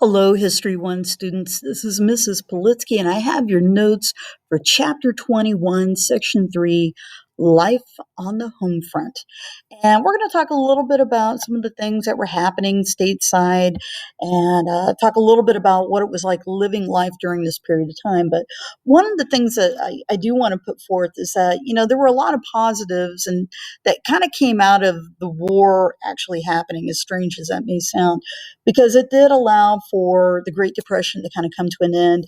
Hello, History 1 students. This is Mrs. Politsky, and I have your notes for Chapter 21, Section 3, Life on the Home Front. And we're going to talk a little bit about some of the things that were happening stateside and talk a little bit about what it was like living life during this period of time. But one of the things that I do want to put forth is that, there were a lot of positives and that kind of came out of the war actually happening, as strange as that may sound, because it did allow for the Great Depression to kind of come to an end.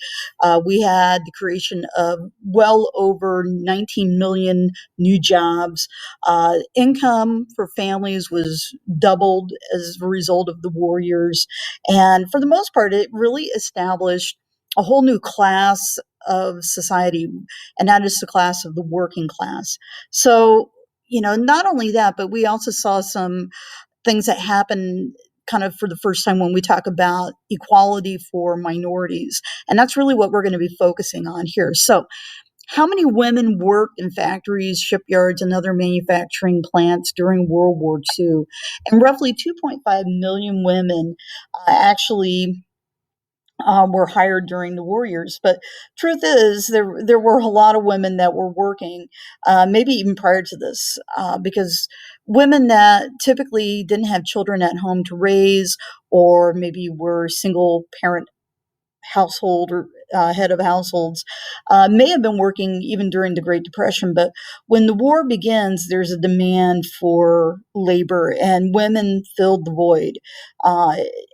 We had the creation of well over 19 million new jobs. Income for families was doubled as a result of the war years. And for the most part, it really established a whole new class of society, and that is the class of the working class. So, not only that, but we also saw some things that happened kind of for the first time when we talk about equality for minorities. And that's really what we're going to be focusing on here. So, how many women worked in factories, shipyards, and other manufacturing plants during World War II? And roughly 2.5 million women actually were hired during the war years. But truth is, there were a lot of women that were working, maybe even prior to this, because women that typically didn't have children at home to raise, or maybe were single parent household or head of households, may have been working even during the Great Depression. But when the war begins, there's a demand for labor, and women filled the void.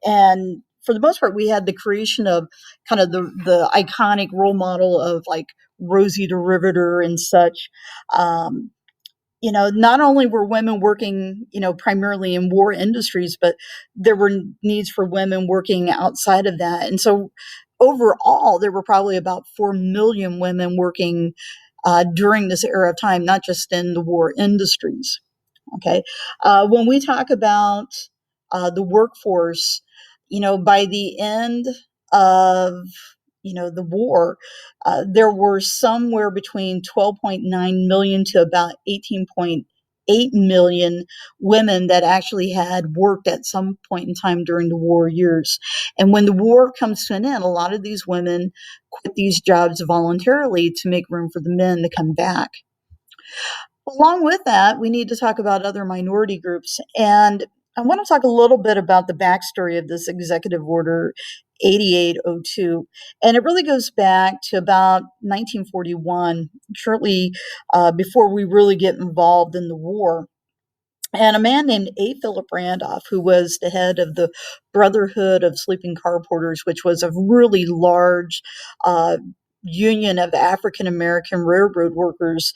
And for the most part, we had the creation of kind of the iconic role model of like Rosie the Riveter and such. Not only were women working, primarily in war industries, but there were needs for women working outside of that. And so overall, there were probably about 4 million women working during this era of time, not just in the war industries. Okay. When we talk about the workforce, by the end of the war, there were somewhere between 12.9 million to about 18.8 million women that actually had worked at some point in time during the war years. And when the war comes to an end, a lot of these women quit these jobs voluntarily to make room for the men to come back. Along with that, we need to talk about other minority groups. And I want to talk a little bit about the backstory of this Executive Order 8802. And it really goes back to about 1941, shortly before we really get involved in the war. And a man named A. Philip Randolph, who was the head of the Brotherhood of Sleeping Car Porters, which was a really large union of African American railroad workers,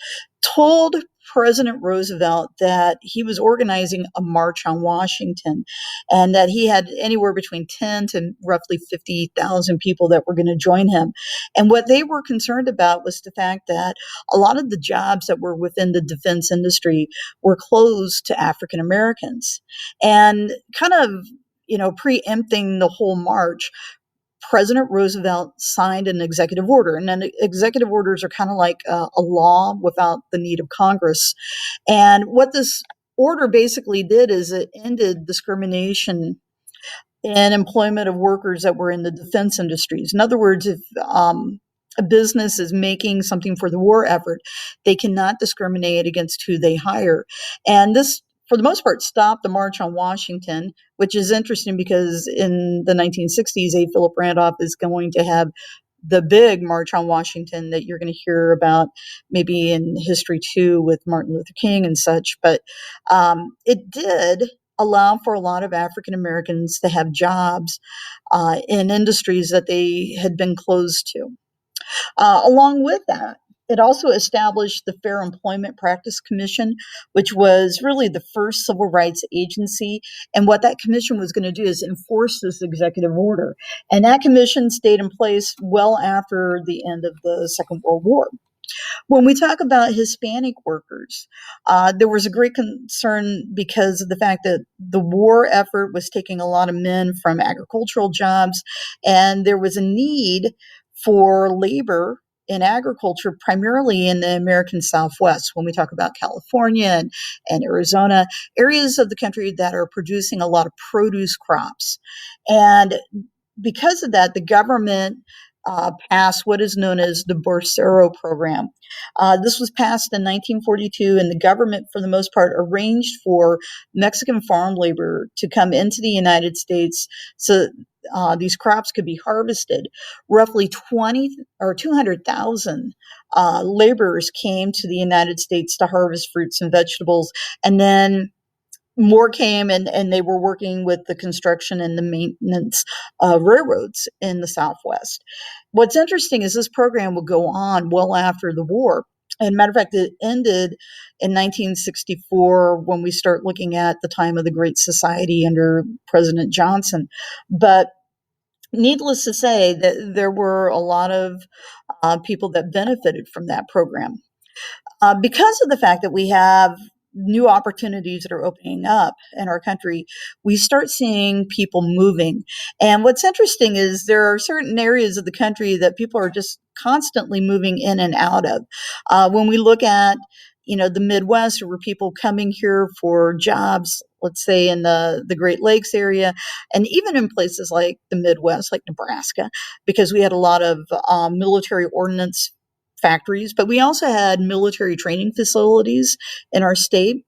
told President Roosevelt that he was organizing a march on Washington, and that he had anywhere between 10 to roughly 50,000 people that were going to join him. And what they were concerned about was the fact that a lot of the jobs that were within the defense industry were closed to African Americans. And kind of, preempting the whole march, President Roosevelt signed an executive order. And then executive orders are kind of like a law without the need of Congress. And what this order basically did is it ended discrimination in employment of workers that were in the defense industries. In other words, if a business is making something for the war effort, they cannot discriminate against who they hire. And this, for the most part, stopped the March on Washington, which is interesting because in the 1960s, A. Philip Randolph is going to have the big March on Washington that you're going to hear about maybe in history too with Martin Luther King and such. But it did allow for a lot of African Americans to have jobs in industries that they had been closed to. Along with that, it also established the Fair Employment Practice Commission, which was really the first civil rights agency. And what that commission was going to do is enforce this executive order. And that commission stayed in place well after the end of the Second World War. When we talk about Hispanic workers, there was a great concern because of the fact that the war effort was taking a lot of men from agricultural jobs, and there was a need for labor in agriculture, primarily in the American Southwest. When we talk about California and Arizona, areas of the country that are producing a lot of produce crops. And because of that, the government passed what is known as the Bracero program. This was passed in 1942, and the government, for the most part, arranged for Mexican farm labor to come into the United States so these crops could be harvested. Roughly 20 or 200,000 laborers came to the United States to harvest fruits and vegetables, and then more came, and they were working with the construction and the maintenance of railroads in the Southwest. What's interesting is this program would go on well after the war. And matter of fact, it ended in 1964 when we start looking at the time of the Great Society under President Johnson. But needless to say, that there were a lot of people that benefited from that program. Because of the fact that we have new opportunities that are opening up in our country, we start seeing people moving. And what's interesting is there are certain areas of the country that people are just constantly moving in and out of. When we look at the Midwest, there were people coming here for jobs, let's say in the Great Lakes area, and even in places like the Midwest, like Nebraska, because we had a lot of military ordnance factories, but we also had military training facilities in our state.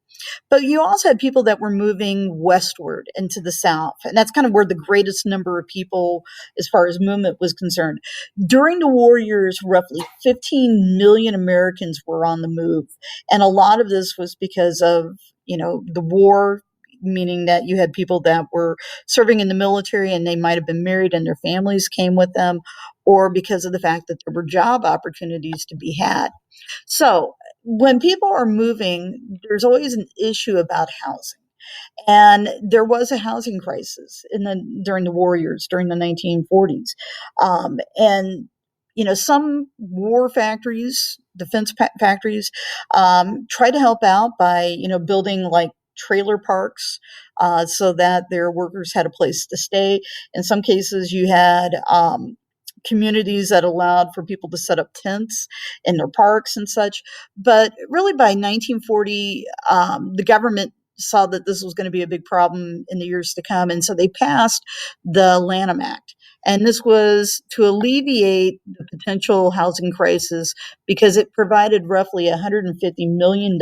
But you also had people that were moving westward into the South. And that's kind of where the greatest number of people, as far as movement was concerned. During the war years, roughly 15 million Americans were on the move. And a lot of this was because of, the war, meaning that you had people that were serving in the military and they might have been married and their families came with them, or because of the fact that there were job opportunities to be had. So when people are moving, there's always an issue about housing. And there was a housing crisis during the war years, during the 1940s. And some war factories, defense factories, try to help out by building like trailer parks so that their workers had a place to stay. In some cases, you had communities that allowed for people to set up tents in their parks and such. But really, by 1940, the government saw that this was going to be a big problem in the years to come. And so they passed the Lanham Act. And this was to alleviate the potential housing crisis because it provided roughly $150 million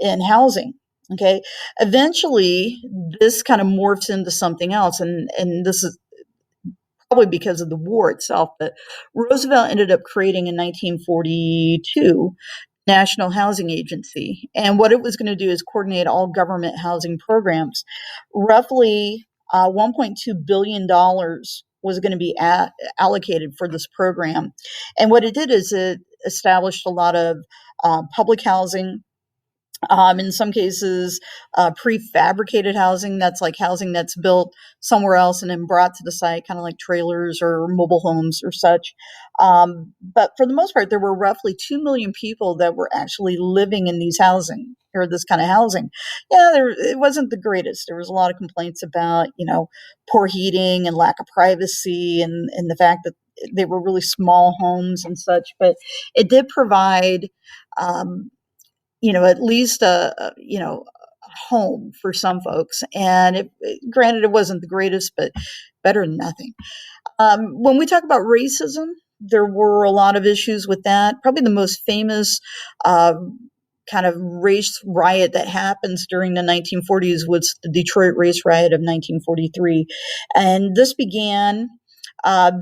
in housing. Okay. Eventually, this kind of morphs into something else. And this is probably because of the war itself, but Roosevelt ended up creating in 1942 National Housing Agency. And what it was going to do is coordinate all government housing programs. Roughly $1.2 billion was going to be allocated for this program. And what it did is it established a lot of public housing. In some cases, prefabricated housing, that's like housing that's built somewhere else and then brought to the site, kind of like trailers or mobile homes or such. But for the most part, there were roughly 2 million people that were actually living in these housing or this kind of housing. Yeah, it wasn't the greatest. There was a lot of complaints about, poor heating and lack of privacy and the fact that they were really small homes and such. But it did provide at least a home for some folks. And granted, it wasn't the greatest, but better than nothing. When we talk about racism, there were a lot of issues with that. Probably the most famous uh, kind of race riot that happens during the 1940s was the Detroit Race Riot of 1943. And this began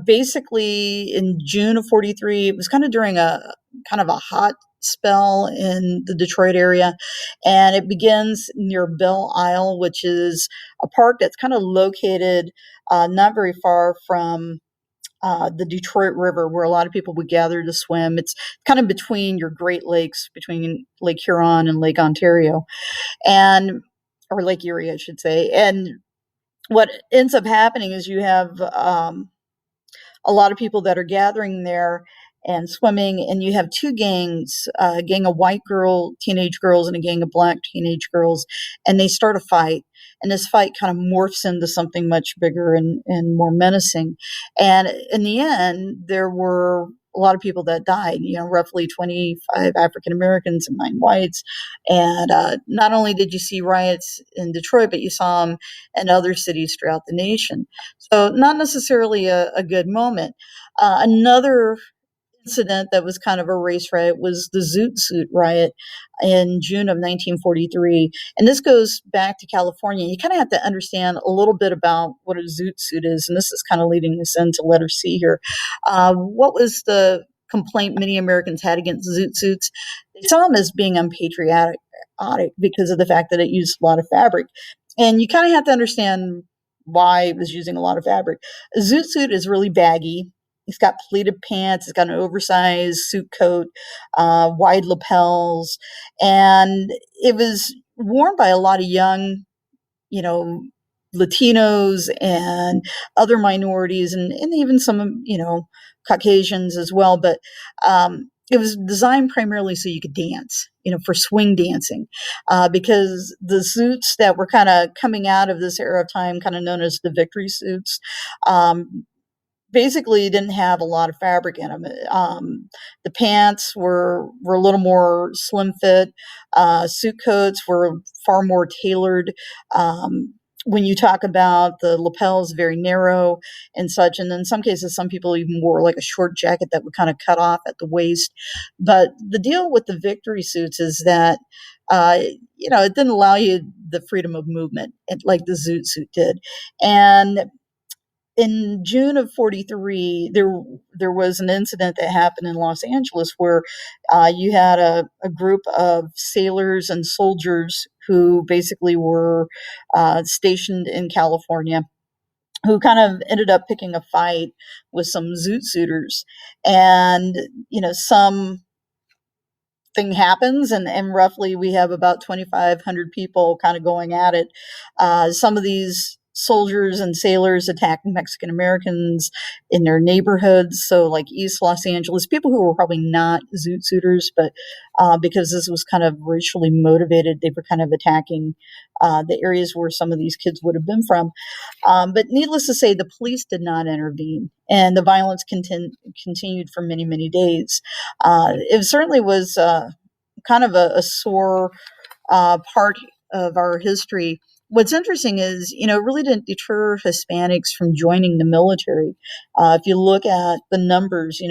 basically in June of 43. It was kind of during a kind of a hot spell in the Detroit area. And it begins near Belle Isle, which is a park that's kind of located not very far from the Detroit River, where a lot of people would gather to swim. It's kind of between your Great Lakes, between Lake Huron and Lake Ontario, and or Lake Erie, I should say. And what ends up happening is you have a lot of people that are gathering there and swimming, and you have two gangs, a gang of white teenage girls and a gang of black teenage girls, and they start a fight. And this fight kind of morphs into something much bigger and more menacing. And in the end, there were a lot of people that died, roughly 25 African Americans and 9 whites. And not only did you see riots in Detroit, but you saw them in other cities throughout the nation. So, not necessarily a good moment. Another incident that was kind of a race riot was the Zoot Suit riot in June of 1943. And this goes back to California. You kind of have to understand a little bit about what a Zoot Suit is. And this is kind of leading us into letter C here. What was the complaint many Americans had against Zoot Suits? They saw them as being unpatriotic because of the fact that it used a lot of fabric. And you kind of have to understand why it was using a lot of fabric. A Zoot Suit is really baggy. It's got pleated pants. It's got an oversized suit coat, wide lapels, and it was worn by a lot of young, you know, Latinos and other minorities, and even some, Caucasians as well. But it was designed primarily so you could dance, for swing dancing, because the suits that were kind of coming out of this era of time, kind of known as the victory suits, basically didn't have a lot of fabric in them. The pants were a little more slim fit. Suit coats were far more tailored. When you talk about the lapels, very narrow and such, and in some cases, some people even wore like a short jacket that would kind of cut off at the waist. But the deal with the victory suits is that it didn't allow you the freedom of movement like the Zoot suit did, and in June of 43, there was an incident that happened in Los Angeles where you had a group of sailors and soldiers who basically were stationed in California, who kind of ended up picking a fight with some Zoot Suiters. And, some thing happens, and roughly we have about 2,500 people kind of going at it. Some of these soldiers and sailors attacked Mexican Americans in their neighborhoods, so like East Los Angeles, people who were probably not Zoot Suiters, but because this was kind of racially motivated, they were kind of attacking the areas where some of these kids would have been from. But needless to say, the police did not intervene, and the violence continued for many, many days. It certainly was kind of a sore part of our history. What's interesting is, it really didn't deter Hispanics from joining the military. If you look at the numbers,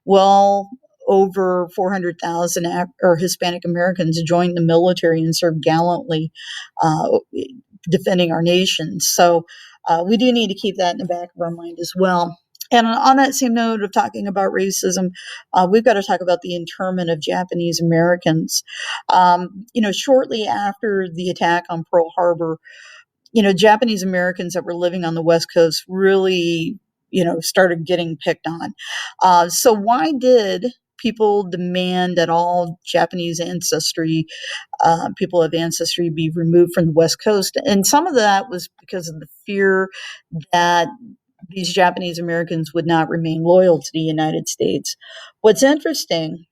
well over 400,000 or Hispanic Americans joined the military and served gallantly, defending our nation. So we do need to keep that in the back of our mind as well. And on that same note of talking about racism, we've got to talk about the internment of Japanese Americans. Shortly after the attack on Pearl Harbor, Japanese Americans that were living on the West Coast really, started getting picked on. So why did people demand that all Japanese people of ancestry be removed from the West Coast? And some of that was because of the fear that these Japanese Americans would not remain loyal to the United States. What's interesting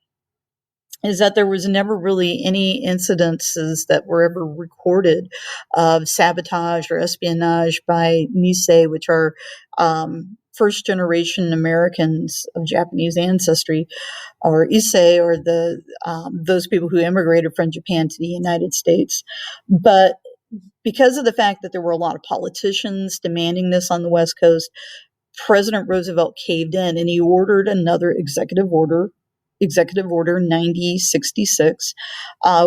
is that there was never really any incidences that were ever recorded of sabotage or espionage by Nisei, which are first generation Americans of Japanese ancestry, or Issei, or those people who immigrated from Japan to the United States. But because of the fact that there were a lot of politicians demanding this on the West Coast, President Roosevelt caved in, and he ordered another Executive Order 9066,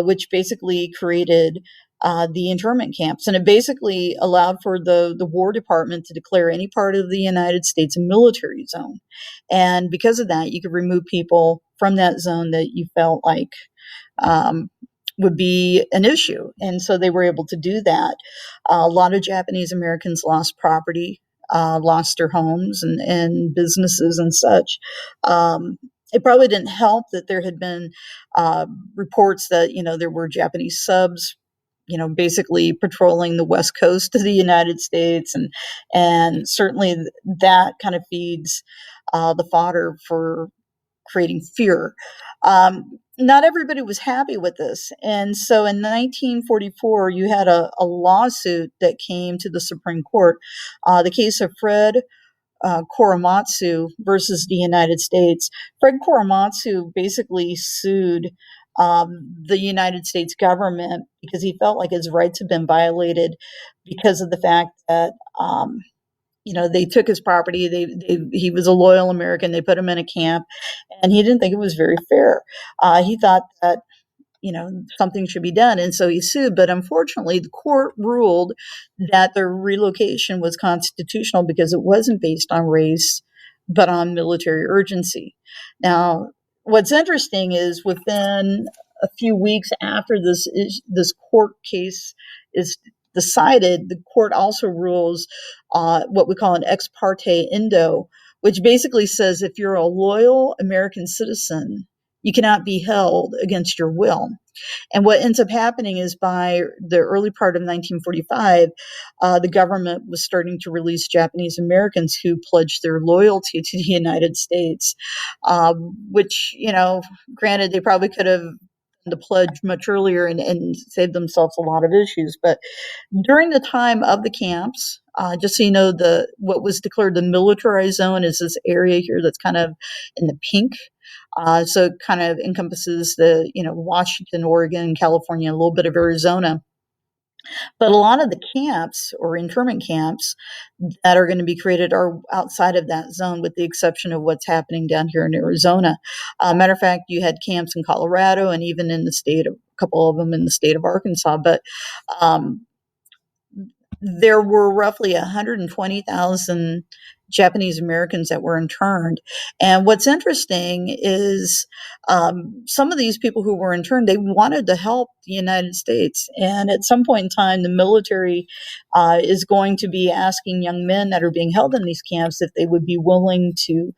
which basically created the internment camps. And it basically allowed for the War Department to declare any part of the United States a military zone. And because of that, you could remove people from that zone that you felt like would be an issue. And so they were able to do that. A lot of Japanese Americans lost property, lost their homes and businesses and such. It probably didn't help that there had been reports that, there were Japanese subs, basically patrolling the West Coast of the United States. And certainly that kind of feeds the fodder for creating fear. Not everybody was happy with this. And so in 1944, you had a lawsuit that came to the Supreme Court, the case of Fred Korematsu versus the United States. Fred Korematsu basically sued the United States government because he felt like his rights had been violated because of the fact that they took his property. He was a loyal American. They put him in a camp, and he didn't think it was very fair. He thought that something should be done. And so he sued. But unfortunately, the court ruled that the relocation was constitutional because it wasn't based on race, but on military urgency. Now, what's interesting is within a few weeks after this court case is decided, the court also rules what we call an ex parte endo, which basically says if you're a loyal American citizen, you cannot be held against your will. And what ends up happening is by the early part of 1945, the government was starting to release Japanese Americans who pledged their loyalty to the United States, which, granted, they probably could have the pledge much earlier and saved themselves a lot of issues. But during the time of the camps, just so you know, what was declared the militarized zone is this area here that's kind of in the pink. So it kind of encompasses Washington, Oregon, California, a little bit of Arizona. But a lot of the camps or internment camps that are going to be created are outside of that zone, with the exception of what's happening down here in Arizona. Matter of fact, you had camps in Colorado and even in a couple of them in the state of Arkansas. But there were roughly 120,000 Japanese Americans that were interned. And what's interesting is some of these people who were interned, they wanted to help the United States. And at some point in time, the military is going to be asking young men that are being held in these camps if they would be willing to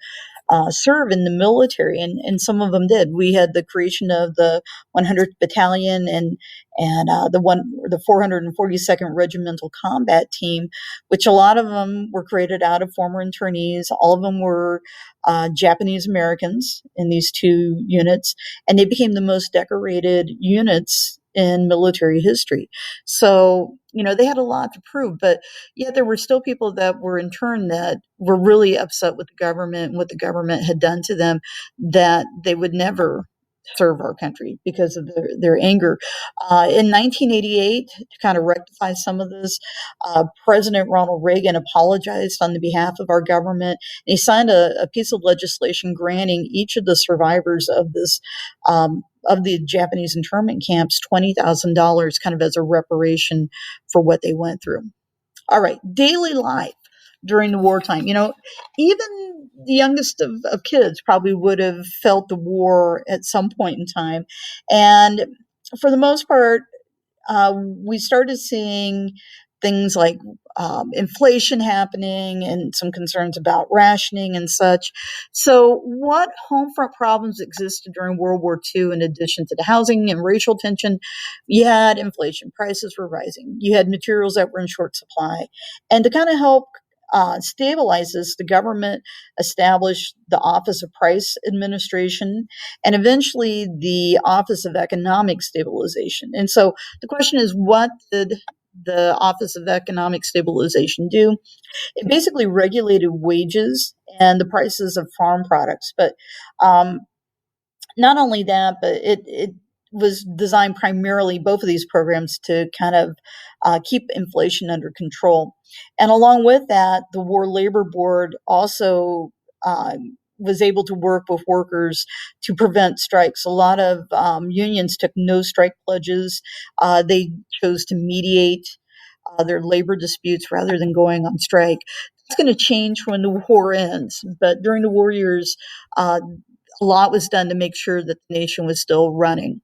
serve in the military, and some of them did. We had the creation of the 100th Battalion and the 442nd Regimental Combat Team, which a lot of them were created out of former internees. All of them were Japanese Americans in these two units, and they became the most decorated units in military history. So, they had a lot to prove, but yet there were still people that were interned that were really upset with the government and what the government had done to them, that they would never serve our country because of their anger. In 1988, to kind of rectify some of this, President Ronald Reagan apologized on the behalf of our government. And he signed a piece of legislation granting each of the survivors of this of the Japanese internment camps $20,000 kind of as a reparation for what they went through. All right, daily life during the wartime. Even the youngest of kids probably would have felt the war at some point in time. And for the most part, we started seeing things like inflation happening and some concerns about rationing and such. So, what home front problems existed during World War II in addition to the housing and racial tension? You had inflation, prices were rising, you had materials that were in short supply. And to kind of help stabilize this, the government established the Office of Price Administration and eventually the Office of Economic Stabilization. And so the question is, what did the Office of Economic Stabilization do? It basically regulated wages and the prices of farm products. But not only that, but it was designed primarily, both of these programs, to kind of keep inflation under control. And along with that, the War Labor Board also was able to work with workers to prevent strikes. A lot of unions took no strike pledges. They chose to mediate their labor disputes rather than going on strike. It's going to change when the war ends, but during the war years, a lot was done to make sure that the nation was still running.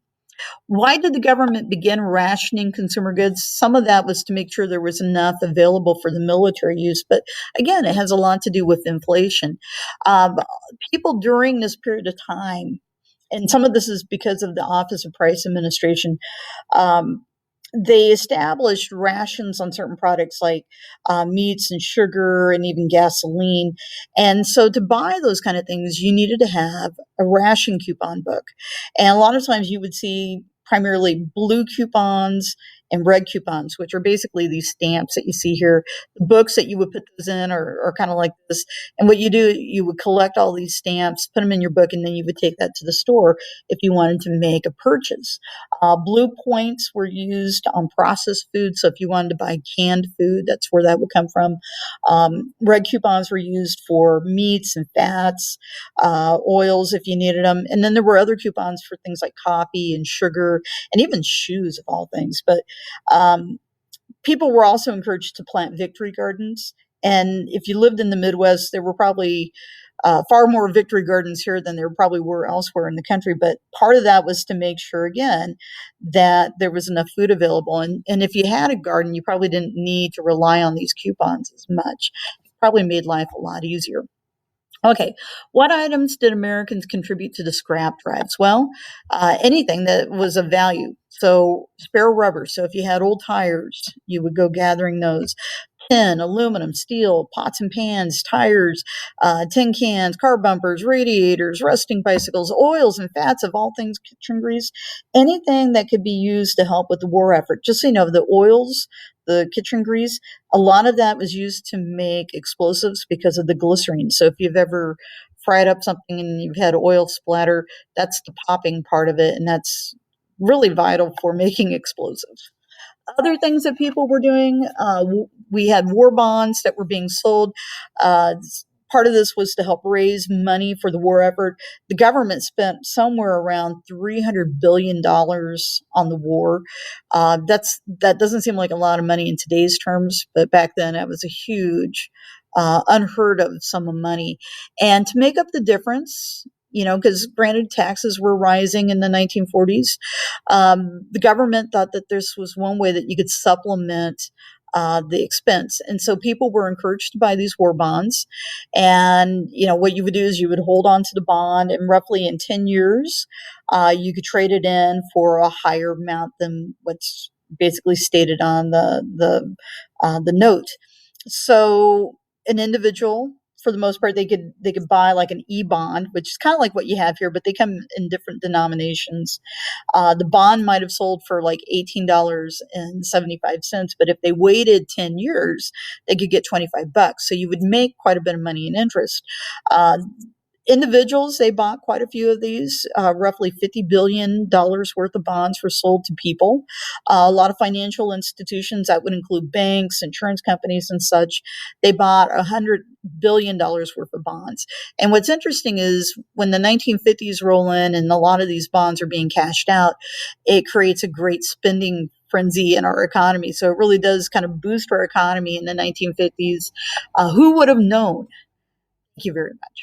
Why did the government begin rationing consumer goods? Some of that was to make sure there was enough available for the military use, but again, it has a lot to do with inflation. People during this period of time, and some of this is because of the Office of Price Administration, they established rations on certain products like meats and sugar and even gasoline. And so to buy those kind of things, you needed to have a ration coupon book. And a lot of times you would see primarily blue coupons and red coupons, which are basically these stamps that you see here. The books that you would put those in are kind of like this. And what you do, you would collect all these stamps, put them in your book, and then you would take that to the store if you wanted to make a purchase. Blue points were used on processed food. So if you wanted to buy canned food, that's where that would come from. Red coupons were used for meats and fats, oils if you needed them. And then there were other coupons for things like coffee and sugar and even shoes, of all things. But um, people were also encouraged to plant victory gardens. And if you lived in the Midwest, there were probably far more victory gardens here than there probably were elsewhere in the country. But part of that was to make sure, again, that there was enough food available. And if you had a garden, you probably didn't need to rely on these coupons as much. It probably made life a lot easier. Okay, what items did Americans contribute to the scrap drives? Well, anything that was of value. So, spare rubber. So, if you had old tires, you would go gathering those. Tin, aluminum, steel, pots and pans, tires, tin cans, car bumpers, radiators, rusting bicycles, oils and fats of all things kitchen grease, anything that could be used to help with the war effort. Just so you know, the oils, the kitchen grease, a lot of that was used to make explosives because of the glycerine. So if you've ever fried up something and you've had oil splatter, that's the popping part of it, and that's really vital for making explosives. Other things that people were doing, we had war bonds that were being sold. Uh, Part of this was to help raise money for the war effort. The government spent somewhere around $300 billion on the war. That doesn't seem like a lot of money in today's terms, but back then that was a huge, unheard of sum of money. And to make up the difference, because granted taxes were rising in the 1940s, the government thought that this was one way that you could supplement the expense. And so people were encouraged to buy these war bonds. And, what you would do is you would hold on to the bond, and roughly in 10 years, you could trade it in for a higher amount than what's basically stated on the note. So an individual, for the most part, they could buy like an e-bond, which is kind of like what you have here, but they come in different denominations. The bond might have sold for like $18.75, but if they waited 10 years, they could get $25. So you would make quite a bit of money in interest. Uh, Individuals, they bought quite a few of these. Roughly $50 billion worth of bonds were sold to people. A lot of financial institutions, that would include banks, insurance companies, and such, they bought $100 billion worth of bonds. And what's interesting is when the 1950s roll in and a lot of these bonds are being cashed out, it creates a great spending frenzy in our economy. So it really does kind of boost our economy in the 1950s. Who would have known? Thank you very much.